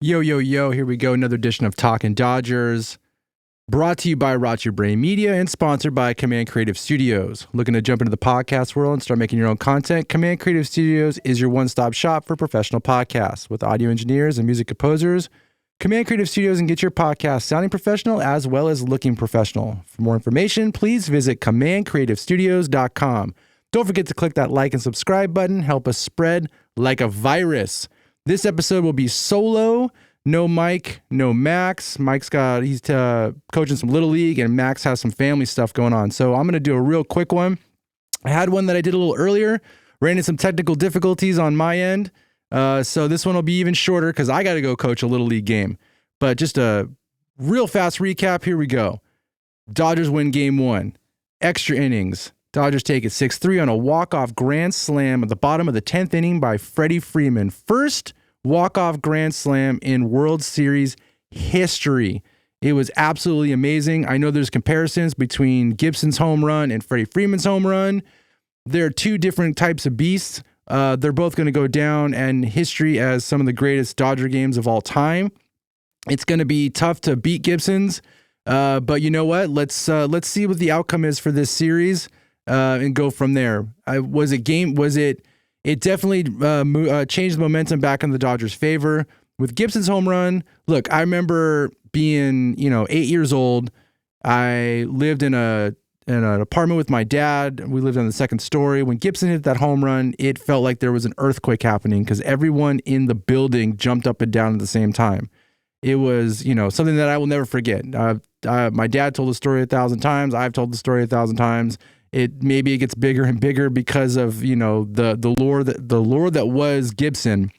Yo, yo, yo, here we go. Another edition of Talkin' Dodgers. Brought to you by Rot Your Brain Media and sponsored by Command Creative Studios. Looking to jump into the podcast world and start making your own content? Command Creative Studios is your one-stop shop for professional podcasts. With audio engineers and music composers, Command Creative Studios can get your podcast sounding professional as well as looking professional. For more information, please visit commandcreativestudios.com. Don't forget to click that like and subscribe button. Help us spread like a virus. This episode will be solo, no Mike, no Max. He's coaching some Little League, and Max has some family stuff going on. So I'm going to do a real quick one. I had one that I did a little earlier, ran into some technical difficulties on my end. So this one will be even shorter because I got to go coach a Little League game. But just a real fast recap, here we go. Dodgers win game one. Extra innings. Dodgers take it 6-3 on a walk-off grand slam at the bottom of the 10th inning by Freddie Freeman. First walk-off grand slam in World Series history. It was absolutely amazing. I know there's comparisons between Gibson's home run and Freddie Freeman's home run. They're two different types of beasts. They're both going to go down in history as some of the greatest Dodger games of all time. It's going to be tough to beat Gibson's, but you know what? Let's see what the outcome is for this series. And go from there. It definitely changed the momentum back in the Dodgers' favor. With Gibson's home run, look, I remember being, 8 years old. I lived in an apartment with my dad. We lived on the second story. When Gibson hit that home run, it felt like there was an earthquake happening because everyone in the building jumped up and down at the same time. It was, something that I will never forget. My dad told the story 1,000 times. I've told the story 1,000 times. Maybe it gets bigger and bigger because of the lore that was Gibson.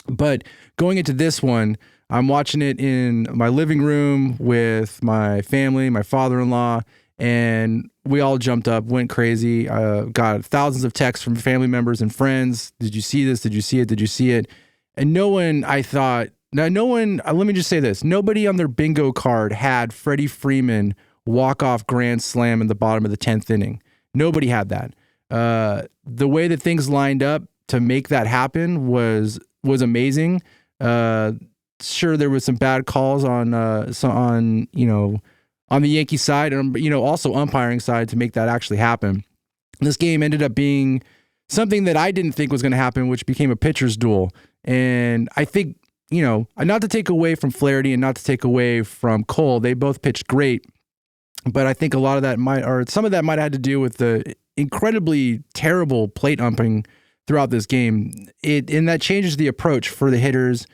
But going into this one, I'm watching it in my living room with my family, my father-in-law, and we all jumped up, went crazy. Got thousands of texts from family members and friends. Did you see this? Did you see it? Did you see it? And no one, let me just say this. Nobody on their bingo card had Freddie Freeman walk-off grand slam in the bottom of the 10th inning. Nobody had that. The way that things lined up to make that happen was amazing. Sure, there was some bad calls on the Yankee side, and also umpiring side to make that actually happen. This game ended up being something that I didn't think was going to happen, which became a pitcher's duel. And I think, not to take away from Flaherty and not to take away from Cole, they both pitched great. But I think a lot of that some of that might have had to do with the incredibly terrible plate umping throughout this game. And that changes the approach for the hitters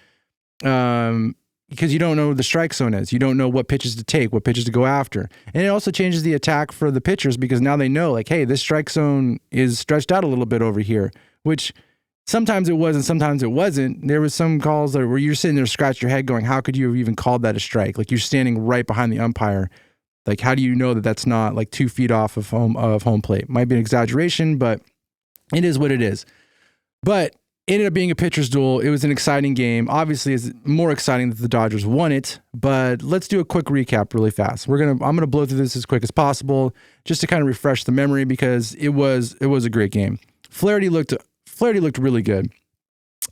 because you don't know what the strike zone is. You don't know what pitches to take, what pitches to go after. And it also changes the attack for the pitchers because now they know, like, hey, this strike zone is stretched out a little bit over here, which sometimes it was and sometimes it wasn't. There was some calls where you're sitting there scratching your head going, how could you have even called that a strike? Like, you're standing right behind the umpire. Like, how do you know that that's not like 2 feet off of home plate? Might be an exaggeration, but it is what it is. But it ended up being a pitcher's duel. It was an exciting game. Obviously, it's more exciting that the Dodgers won it. But let's do a quick recap really fast. I'm gonna blow through this as quick as possible just to kind of refresh the memory because it was a great game. Flaherty looked really good.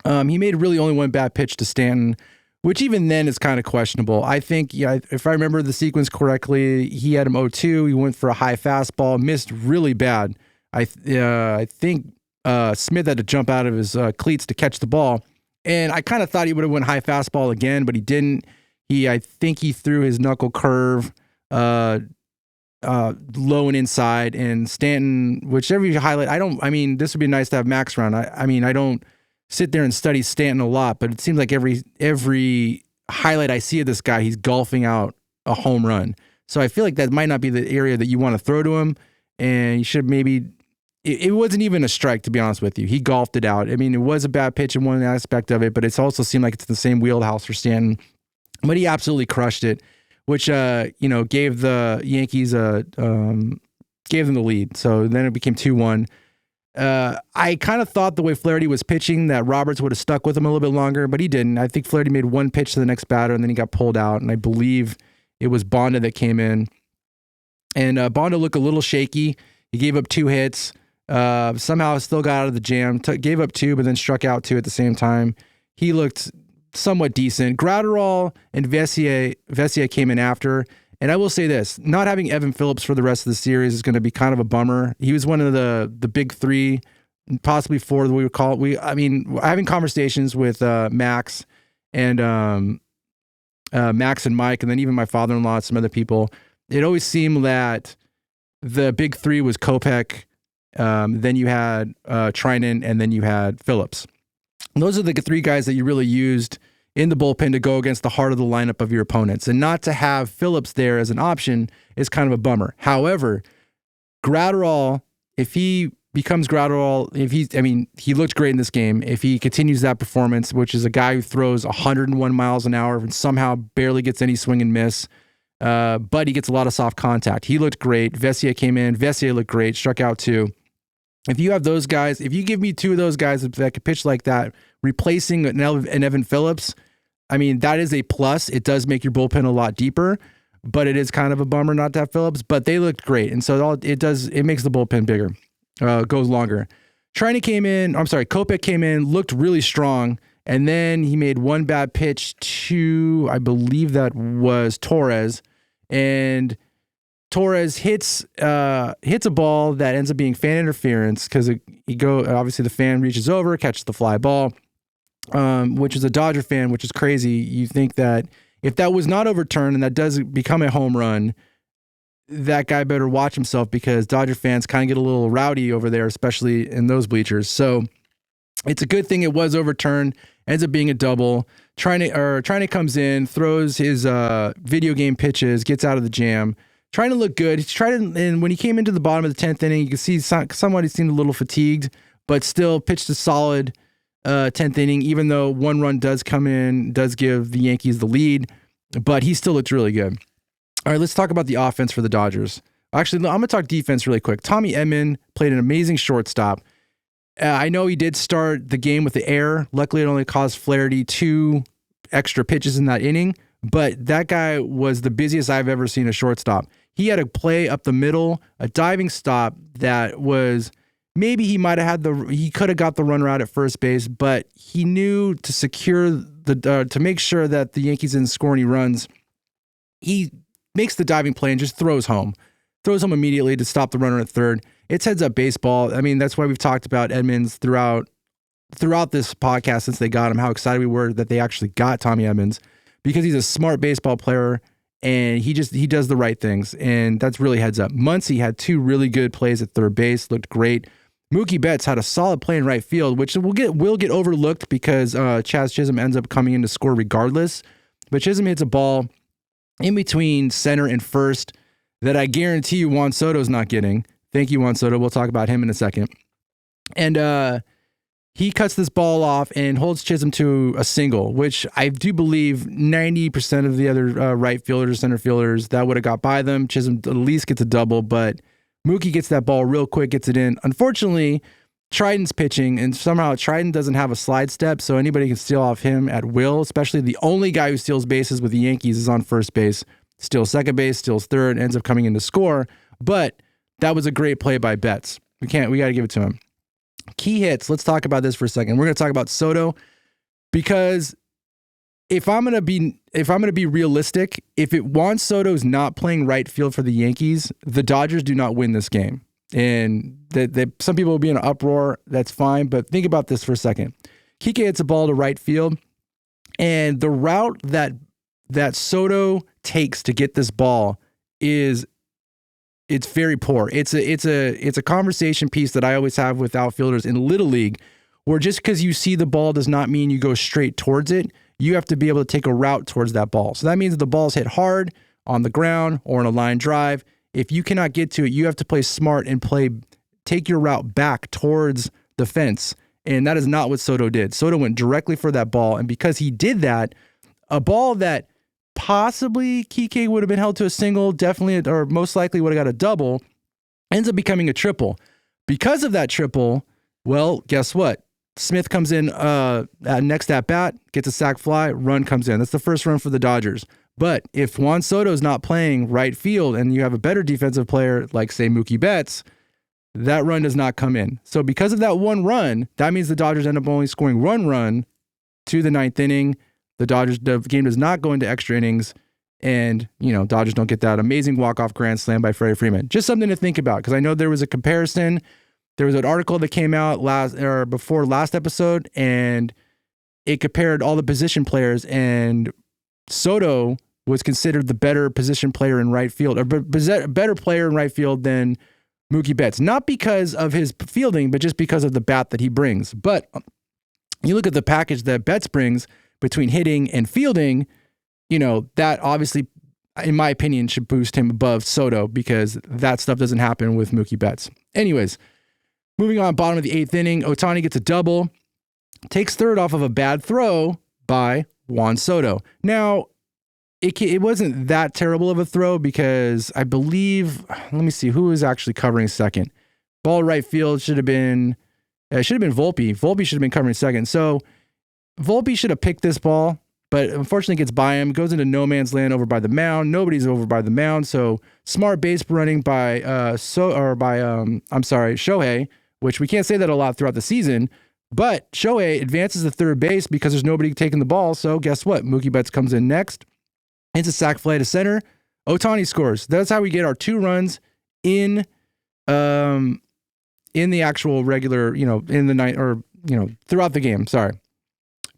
He made really only one bad pitch to Stanton, which even then is kind of questionable. I think, if I remember the sequence correctly, he had him 0-2. He went for a high fastball, missed really bad. I think Smith had to jump out of his cleats to catch the ball. And I kind of thought he would have went high fastball again, but he didn't. I think he threw his knuckle curve low and inside. And Stanton, whichever you highlight, this would be nice to have Max around. I don't sit there and study Stanton a lot, but it seems like every highlight I see of this guy, he's golfing out a home run. So I feel like that might not be the area that you want to throw to him, and you should maybe. It wasn't even a strike, to be honest with you. He golfed it out. It was a bad pitch in one aspect of it, but it also seemed like it's the same wheelhouse for Stanton. But he absolutely crushed it, which gave the Yankees gave them the lead. So then it became 2-1. I kind of thought the way Flaherty was pitching that Roberts would have stuck with him a little bit longer, but he didn't. I think Flaherty made one pitch to the next batter, and then he got pulled out, and I believe it was Bonda that came in. And Bonda looked a little shaky. He gave up 2 hits. Somehow still got out of the jam. Gave up 2, but then struck out 2 at the same time. He looked somewhat decent. Gratterall and Vesia came in after. And I will say this, not having Evan Phillips for the rest of the series is going to be kind of a bummer. He was one of the big three, possibly four that we would call it. Having conversations with Max and Max and Mike, and then even my father-in-law and some other people, it always seemed that the big three was Kopech, then you had Trinan, and then you had Phillips. And those are the three guys that you really used in the bullpen to go against the heart of the lineup of your opponents. And not to have Phillips there as an option is kind of a bummer. However, Gratterall, if he becomes Gratterall, he looked great in this game. If he continues that performance, which is a guy who throws 101 miles an hour and somehow barely gets any swing and miss, but he gets a lot of soft contact. He looked great. Vesia came in. Vesia looked great. Struck out 2. If you have those guys, if you give me 2 of those guys that could pitch like that, replacing an Evan Phillips, that is a plus. It does make your bullpen a lot deeper, but it is kind of a bummer not to have Phillips. But they looked great, and so it makes the bullpen bigger, goes longer. Kopech came in, looked really strong, and then he made one bad pitch to, I believe that was Torres, and Torres hits a ball that ends up being fan interference because obviously the fan reaches over, catches the fly ball, which is a Dodger fan, which is crazy. You think that if that was not overturned and that does become a home run, that guy better watch himself because Dodger fans kind of get a little rowdy over there, especially in those bleachers. So it's a good thing it was overturned. Ends up being a double. Trinan comes in, throws his video game pitches, gets out of the jam. Trying to look good. And when he came into the bottom of the 10th inning, you can see somewhat he seemed a little fatigued, but still pitched a solid 10th inning, even though one run does come in, does give the Yankees the lead, but he still looked really good. All right, let's talk about the offense for the Dodgers. Actually, I'm going to talk defense really quick. Tommy Edmon played an amazing shortstop. I know he did start the game with the error. Luckily, it only caused Flaherty 2 extra pitches in that inning, but that guy was the busiest I've ever seen a shortstop. He had a play up the middle, a diving stop that was maybe he could have got the runner out at first base, but he knew to secure to make sure that the Yankees didn't score any runs. He makes the diving play and just throws home immediately to stop the runner at third. It's heads up baseball. That's why we've talked about Edmonds throughout this podcast since they got him, how excited we were that they actually got Tommy Edmonds, because he's a smart baseball player. And he does the right things, and that's really heads up. Muncy had 2 really good plays at third base, looked great. Mookie Betts had a solid play in right field, which will get overlooked because Chaz Chisholm ends up coming in to score regardless. But Chisholm hits a ball in between center and first that I guarantee you Juan Soto's not getting. Thank you, Juan Soto. We'll talk about him in a second. And he cuts this ball off and holds Chisholm to a single, which I do believe 90% of the other right fielders, center fielders, that would have got by them. Chisholm at least gets a double, but Mookie gets that ball real quick, gets it in. Unfortunately, Triton's pitching, and somehow Triton doesn't have a slide step, so anybody can steal off him at will, especially the only guy who steals bases with the Yankees is on first base. Steals second base, steals third, ends up coming in to score. But that was a great play by Betts. We got to give it to him. Key hits. Let's talk about this for a second. We're going to talk about Soto because if I'm going to be realistic, if Juan Soto's not playing right field for the Yankees, the Dodgers do not win this game. And some people will be in an uproar. That's fine. But think about this for a second. Kiké hits a ball to right field, and the route that Soto takes to get this ball it's very poor. It's a conversation piece that I always have with outfielders in Little League, where just because you see the ball does not mean you go straight towards it. You have to be able to take a route towards that ball. So that means that the ball's hit hard on the ground or in a line drive. If you cannot get to it, you have to play smart and take your route back towards the fence. And that is not what Soto did. Soto went directly for that ball. And because he did that, a ball that possibly Kiké would have been held to a single, definitely, or most likely would have got a double, ends up becoming a triple. Because of that triple, well, guess what? Smith comes in next at bat, gets a sac fly, run comes in. That's the first run for the Dodgers. But if Juan Soto is not playing right field and you have a better defensive player like, say, Mookie Betts, that run does not come in. So because of that one run, that means the Dodgers end up only scoring one run to the 9th inning. The game does not go into extra innings. And, Dodgers don't get that amazing walk-off grand slam by Freddie Freeman. Just something to think about, because I know there was a comparison. There was an article that came out before last episode, and it compared all the position players, and Soto was considered the better position player in right field, or better player in right field than Mookie Betts. Not because of his fielding, but just because of the bat that he brings. But you look at the package that Betts brings between hitting and fielding, that obviously, in my opinion, should boost him above Soto, because that stuff doesn't happen with Mookie Betts. Anyways, moving on, bottom of the 8th inning, Ohtani gets a double, takes third off of a bad throw by Juan Soto. Now, it wasn't that terrible of a throw, because I believe, let me see, who was actually covering second? Ball right field should have been Volpe. Volpe should have been covering second. So Volpe should have picked this ball, but unfortunately gets by him, goes into no man's land over by the mound. Nobody's over by the mound. So smart base running by Shohei, which we can't say that a lot throughout the season, but Shohei advances to third base because there's nobody taking the ball. So guess what? Mookie Betts comes in next. It's a sac fly to center. Ohtani scores. That's how we get our 2 runs in the actual regular, in the night, or, throughout the game. Sorry.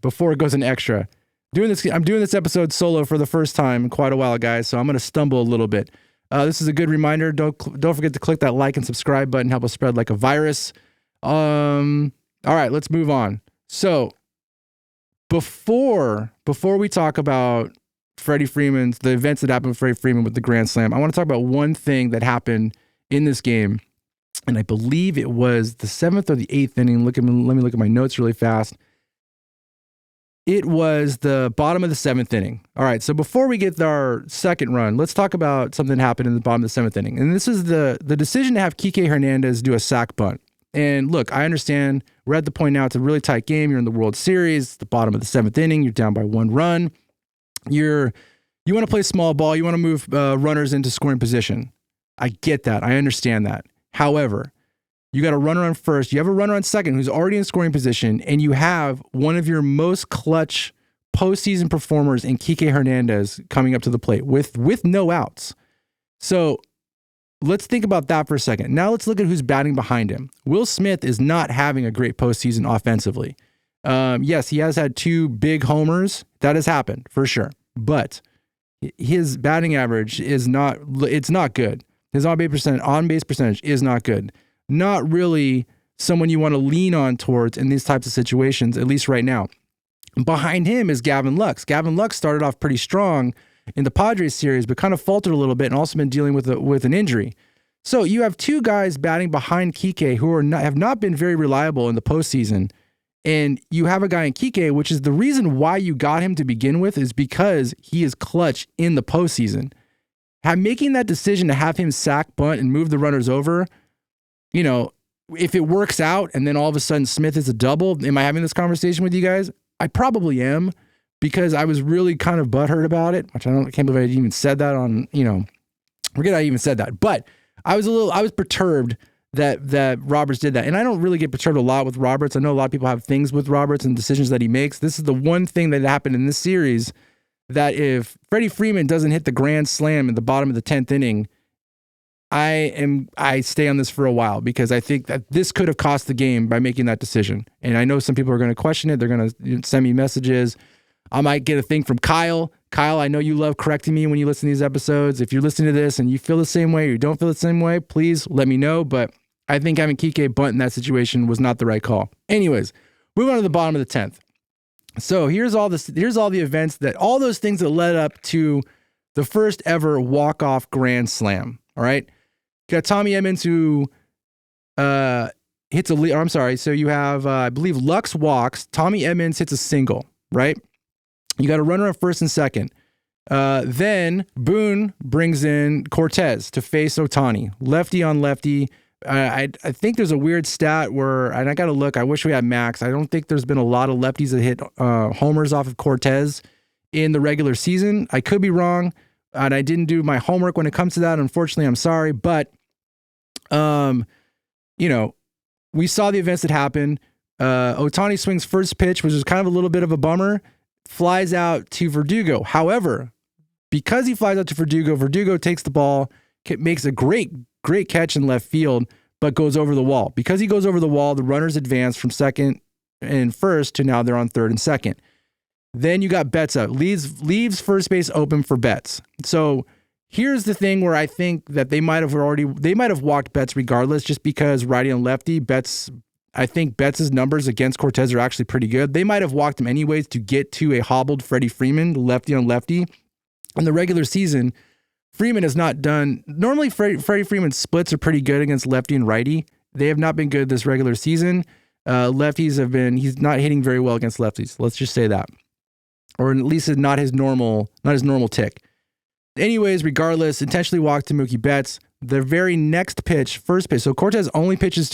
Before it goes in extra. I'm doing this episode solo for the first time in quite a while, guys, so I'm going to stumble a little bit. This is a good reminder. Don't forget to click that like and subscribe button. Help us spread like a virus. All right, let's move on. So before we talk about the events that happened with Freddie Freeman with the grand slam, I want to talk about one thing that happened in this game, and I believe it was the 7th or the 8th inning. Let me look at my notes really fast. It was the bottom of the 7th inning. All right, so before we get our second run, let's talk about something that happened in the bottom of the 7th inning. And this is the decision to have Kiké Hernandez do a sac bunt. And look, I understand we're at the point now, it's a really tight game. You're in the World Series, the bottom of the 7th inning, you're down by 1 run. You want to play small ball, you want to move runners into scoring position. I get that, I understand that. However, you got a runner on first, you have a runner on second who's already in scoring position, and you have one of your most clutch postseason performers in Kiké Hernandez coming up to the plate with no outs. So let's think about that for a second. Now let's look at who's batting behind him. Will Smith is not having a great postseason offensively. Yes, he has had 2 big homers. That has happened for sure. But his batting average it's not good. His on-base percentage is not good. Not really someone you want to lean on towards in these types of situations, at least right now. Behind him is Gavin Lux. Gavin Lux started off pretty strong in the Padres series, but kind of faltered a little bit and also been dealing with an injury. So you have 2 guys batting behind Kiké who have not been very reliable in the postseason. And you have a guy in Kiké, which is the reason why you got him to begin with, is because he is clutch in the postseason. Making that decision to have him sac bunt and move the runners over, if it works out and then all of a sudden Smith is a double, am I having this conversation with you guys? I probably am, because I was really kind of butthurt about it, which I can't believe I even said that on, forget I even said that. But I was perturbed that Roberts did that. And I don't really get perturbed a lot with Roberts. I know a lot of people have things with Roberts and decisions that he makes. This is the one thing that happened in this series that if Freddie Freeman doesn't hit the grand slam at the bottom of the 10th inning, I stay on this for a while, because I think that this could have cost the game by making that decision. And I know some people are going to question it. They're going to send me messages. I might get a thing from Kyle. Kyle, I know you love correcting me when you listen to these episodes. If you're listening to this and you feel the same way or you don't feel the same way, please let me know. But I think having Kiké bunt in that situation was not the right call. Anyways, move on to the bottom of the 10th. So here's all the events all those things that led up to the first ever walk-off grand slam. All right. You got Tommy Edmon who hits a lead. I'm sorry. So you have, I believe, Lux walks. Tommy Edmon hits a single, right? You got a runner on first and second. Then Boone brings in Cortez to face Ohtani. Lefty on lefty. I think there's a weird stat where, and I got to look, I wish we had Max. I don't think there's been a lot of lefties that hit homers off of Cortez in the regular season. I could be wrong. And I didn't do my homework when it comes to that. Unfortunately, I'm sorry. But, we saw the events that happened. Ohtani swings first pitch, which was kind of a little bit of a bummer. flies out to Verdugo. However, because he flies out to Verdugo takes the ball, makes a great catch in left field, but goes over the wall. Because he goes over the wall, the runners advance from second and first to now they're on third and second. Then you got Betts up, leaves first base open for Betts. So here's the thing where I think that they might have walked Betts regardless, just because righty and lefty, I think Betts' numbers against Cortez are actually pretty good. They might have walked him anyways to get to a hobbled Freddie Freeman, lefty on lefty. In the regular season, Freeman has not done... Normally, Freddie Freeman's splits are pretty good against lefty and righty. They have not been good this regular season. Lefties have been... He's not hitting very well against lefties. Let's just say that. Or at least not his normal tick. Anyways, regardless, intentionally walked to Mookie Betts. The very next pitch, first pitch. So Cortez only throws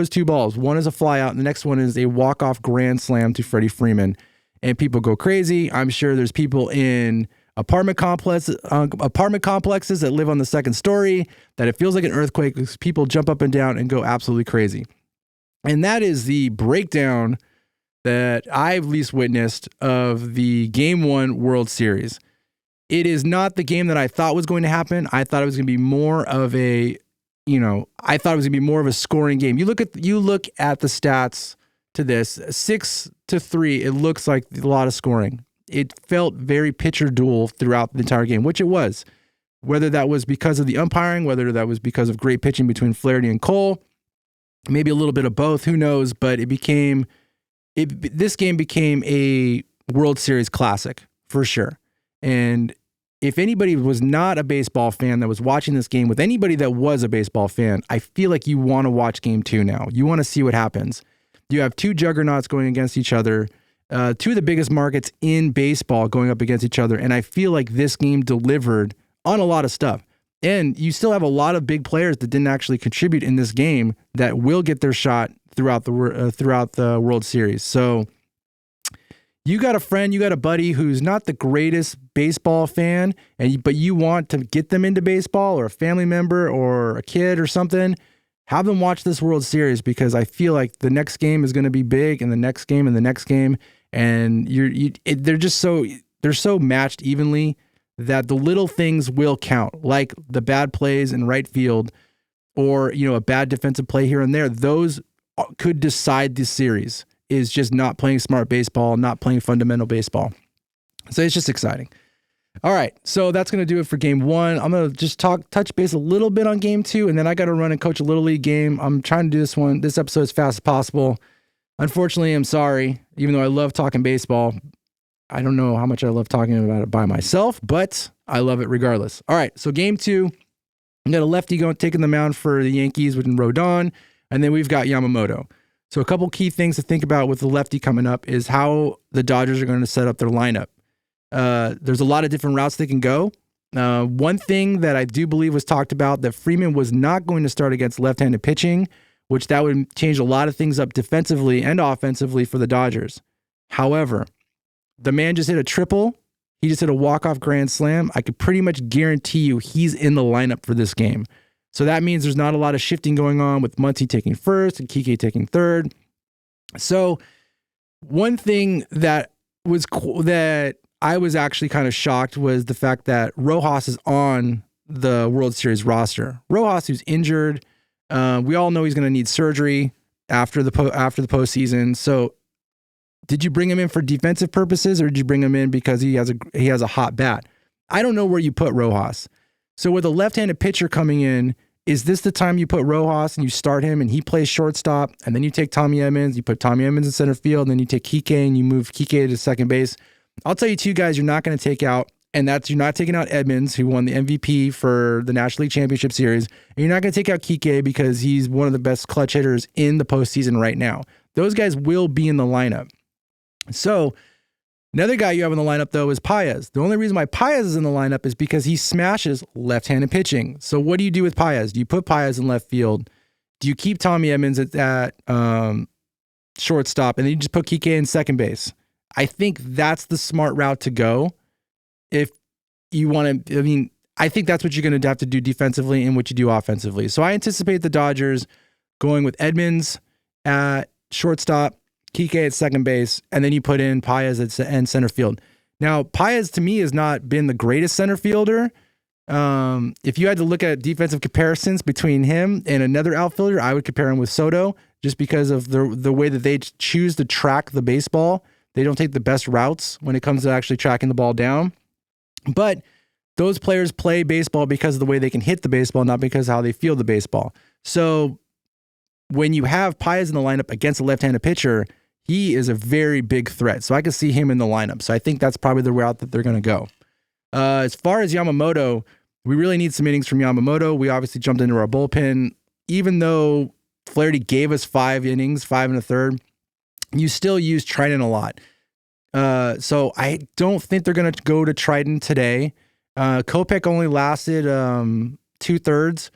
2 balls. One is a fly out, and the next one is a walk-off grand slam to Freddie Freeman. And people go crazy. I'm sure there's people in apartment complexes that live on the second story that it feels like an earthquake because people jump up and down and go absolutely crazy. And that is the breakdown that I've at least witnessed of the Game 1 World Series. It is not the game that I thought was going to happen. I thought it was going to be more of a scoring game. You look at the stats to this, 6-3. It looks like a lot of scoring. It felt very pitcher duel throughout the entire game, which it was. Whether that was because of the umpiring, whether that was because of great pitching between Flaherty and Cole, maybe a little bit of both, who knows? But this game became a World Series classic for sure. And if anybody was not a baseball fan that was watching this game with anybody that was a baseball fan, I feel like you want to watch Game 2 now. You want to see what happens. You have 2 juggernauts going against each other, 2 of the biggest markets in baseball going up against each other. And I feel like this game delivered on a lot of stuff. And you still have a lot of big players that didn't actually contribute in this game that will get their shot throughout the World Series. So you got a friend, you got a buddy who's not the greatest baseball fan, but you want to get them into baseball, or a family member or a kid or something, have them watch this World Series, because I feel like the next game is going to be big, and the next game and the next game, and they're so matched evenly that the little things will count, like the bad plays in right field, or a bad defensive play here and there. Those could decide this series. Is just not playing smart baseball, not playing fundamental baseball. So it's just exciting. All right, so that's going to do it for Game 1. I'm going to just touch base a little bit on Game 2, and then I got to run and coach a Little League game. I'm trying to do this episode as fast as possible. Unfortunately, I'm sorry, even though I love talking baseball. I don't know how much I love talking about it by myself, but I love it regardless. All right, so Game 2, we got a lefty taking the mound for the Yankees with Rodon, and then we've got Yamamoto. So a couple key things to think about with the lefty coming up is how the Dodgers are going to set up their lineup. There's a lot of different routes they can go. One thing that I do believe was talked about, that Freeman was not going to start against left-handed pitching, which that would change a lot of things up defensively and offensively for the Dodgers. However, the man just hit a triple. He just hit a walk-off grand slam. I could pretty much guarantee you he's in the lineup for this game. So that means there's not a lot of shifting going on with Muncy taking first and Kiké taking third. So one thing that was cool, that I was actually kind of shocked, was the fact that Rojas is on the World Series roster. Rojas, who's injured, we all know he's going to need surgery after the postseason. So did you bring him in for defensive purposes, or did you bring him in because he has a hot bat? I don't know where you put Rojas. So with a left-handed pitcher coming in, is this the time you put Rojas and you start him and he plays shortstop, and then you take Tommy Edmonds, you put Tommy Edmonds in center field, and then you take Kiké and you move Kiké to second base? I'll tell you 2 guys you're not going to take out, and that's, you're not taking out Edmonds, who won the MVP for the National League Championship Series, and you're not going to take out Kiké because he's one of the best clutch hitters in the postseason right now. Those guys will be in the lineup. So another guy you have in the lineup, though, is Paez. The only reason why Paez is in the lineup is because he smashes left-handed pitching. So what do you do with Paez? Do you put Paez in left field? Do you keep Tommy Edmonds at shortstop, and then you just put Kiké in second base? I think that's the smart route to go if you want to. I think that's what you're going to have to do defensively and what you do offensively. So I anticipate the Dodgers going with Edmonds at shortstop, Kiké at second base, and then you put in Paez at center field. Now, Paez to me has not been the greatest center fielder. If you had to look at defensive comparisons between him and another outfielder, I would compare him with Soto, just because of the way that they choose to track the baseball. They don't take the best routes when it comes to actually tracking the ball down. But those players play baseball because of the way they can hit the baseball, not because of how they feel the baseball. So when you have Paez in the lineup against a left-handed pitcher, he is a very big threat. So I can see him in the lineup. So I think that's probably the route that they're going to go. As far as Yamamoto, we really need some innings from Yamamoto. We obviously jumped into our bullpen. Even though Flaherty gave us 5 innings, 5 1/3, you still use Triton a lot. So I don't think they're going to go to Triton today. Kopech only lasted 2/3.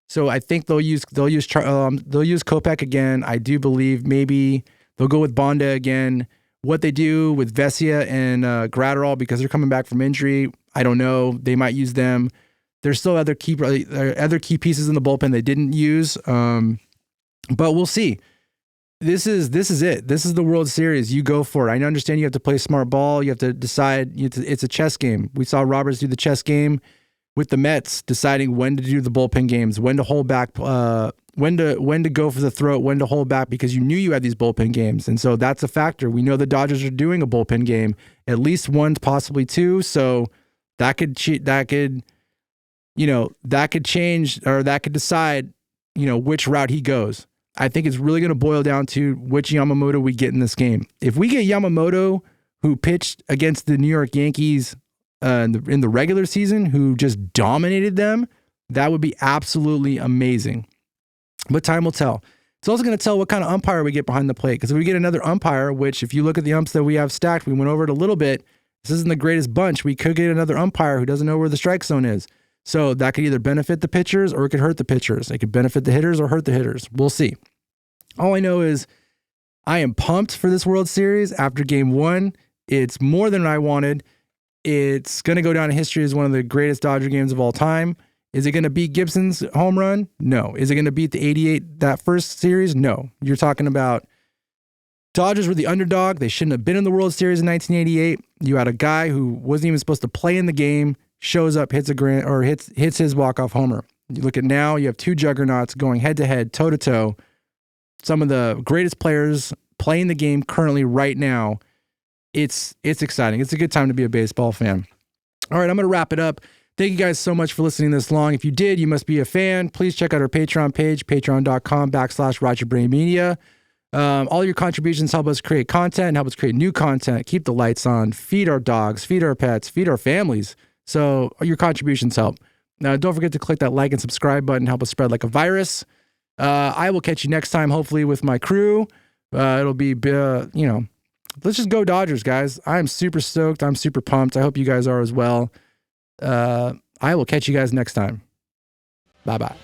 So I think they'll use Kopech again. I do believe maybe they'll go with Bonda again. What they do with Vesia and Gratterall, because they're coming back from injury, I don't know. They might use them. There's still other key pieces in the bullpen they didn't use, but we'll see. This is it. This is the World Series. You go for it. I understand you have to play smart ball. You have to decide. It's a chess game. We saw Roberts do the chess game with the Mets, deciding when to do the bullpen games, when to hold back, when to go for the throat, when to hold back, because you knew you had these bullpen games. And so that's a factor. We know the Dodgers are doing a bullpen game, at least one, possibly two. So that could change, or that could decide, which route he goes. I think it's really going to boil down to which Yamamoto we get in this game. If we get Yamamoto, who pitched against the New York Yankees in the regular season, who just dominated them, that would be absolutely amazing. But time will tell. It's also going to tell what kind of umpire we get behind the plate. Because if we get another umpire, which if you look at the umps that we have stacked, we went over it a little bit. This isn't the greatest bunch. We could get another umpire who doesn't know where the strike zone is. So that could either benefit the pitchers or it could hurt the pitchers. It could benefit the hitters or hurt the hitters. We'll see. All I know is I am pumped for this World Series after Game 1. It's more than I wanted. It's going to go down in history as one of the greatest Dodger games of all time. Is it going to beat Gibson's home run? No. Is it going to beat the 88, that first series? No. You're talking about Dodgers were the underdog. They shouldn't have been in the World Series in 1988. You had a guy who wasn't even supposed to play in the game, shows up, hits his walk-off homer. You look at now, you have two juggernauts going head-to-head, toe-to-toe. Some of the greatest players playing the game currently right now. It's exciting. It's a good time to be a baseball fan. All right, I'm going to wrap it up. Thank you guys so much for listening this long. If you did, you must be a fan. Please check out our Patreon page, patreon.com/RogerBrayMedia. All your contributions help us create content and help us create new content, keep the lights on, feed our dogs, feed our pets, feed our families. So your contributions help. Now, don't forget to click that like and subscribe button, help us spread like a virus. I will catch you next time, hopefully with my crew. It'll be, let's just go Dodgers, guys. I'm super stoked. I'm super pumped. I hope you guys are as well. I will catch you guys next time. Bye-bye.